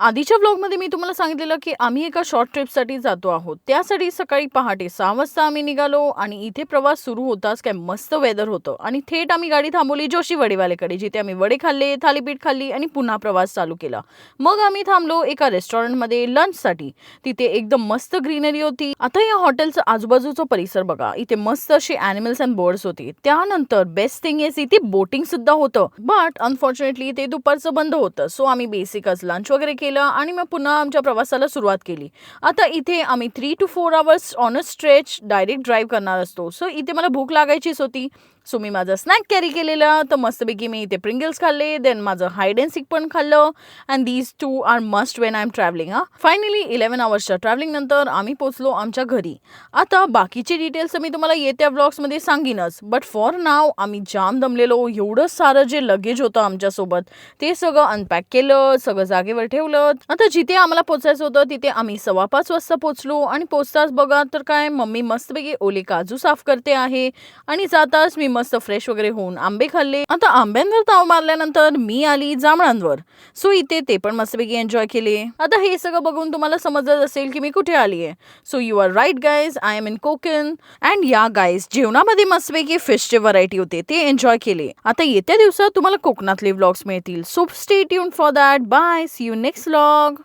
आधीच्या व्लॉगमध्ये मी तुम्हाला सांगितलेलं, की आम्ही एका शॉर्ट ट्रिपसाठी जातो आहोत. त्यासाठी सकाळी पहाटे 6 वाजता आम्ही निघालो आणि इथे प्रवास सुरू होताच काय मस्त वेदर होतं आणि थेट आम्ही गाडी थांबवली जोशी वडेवालेकडे, जिथे आम्ही वडे खाल्ले, थालीपीठ खाल्ली आणि पुन्हा प्रवास चालू केला. मग आम्ही थांबलो एका रेस्टॉरंटमध्ये लंचसाठी. तिथे एकदम मस्त ग्रीनरी होती. आता या हॉटेलचा आजूबाजूचा परिसर बघा. इथे मस्त असे ॲनिमल्स अँड बर्ड्स होते. त्यानंतर बेस्ट थिंग इज इथे बोटिंग सुद्धा होतं. बट अनफॉर्च्युनेटली ते दुपारचं बंद होतं. सो आम्ही बेसिकच लंच वगैरे केलं आणि मग पुन्हा आमच्या प्रवासाला सुरुवात केली. आता इथे आम्ही 3 to 4 hours on a stretch direct drive करणार असतो. सो इथे मला भूक लागायचीच होती. सो मी माझा स्नॅक कॅरी केलेला. तर मस्तपैकी मी इथे प्रिंगल्स खाल्ले. देन माझं हाईड अँड सीक पण खाल्लं. And these two are must when I am travelling. Finally 11 अवर्सच्या ट्रॅव्हलिंग नंतर आम्ही पोहोचलो आमच्या घरी. आता बाकीचे डिटेल्स मी तुम्हाला येत्या व्लॉग्समध्ये सांगीनच. बट फॉर नाव आम्ही जाम दमलेलो. एवढं सारं जे लगेज होतं आमच्यासोबत ते सगळं अनपॅक केलं, सगळं जागेवर ठेवलं. आता जिथे आम्हाला पोचायचं होतं तिथे आम्ही 5:15 वाजता पोहोचलो आणि पोचताच बघा तर काय मम्मी मस्तपैकी ओले काजू साफ करते आहे आणि जाताच मी मस्त फ्रेश वगैरे होऊन आंबे खाल्ले. आता आंब्यांवर ताव मारल्यानंतर मी आली जांभळांवर. सो इथे ते पण मस्तपैकी एन्जॉय केले. आता हे सगळं बघून तुम्हाला समजत असेल की मी कुठे आली आहे. So you are right guys, I am in Konkan. And या गाईज जेवणामध्ये मस्तपैकी फिशचे व्हरायटी होते ते एन्जॉय केले. आता येत्या दिवसात तुम्हाला कोकणातले व्लॉग्स मिळतील. So stay tuned for that. Bye, see you next vlog.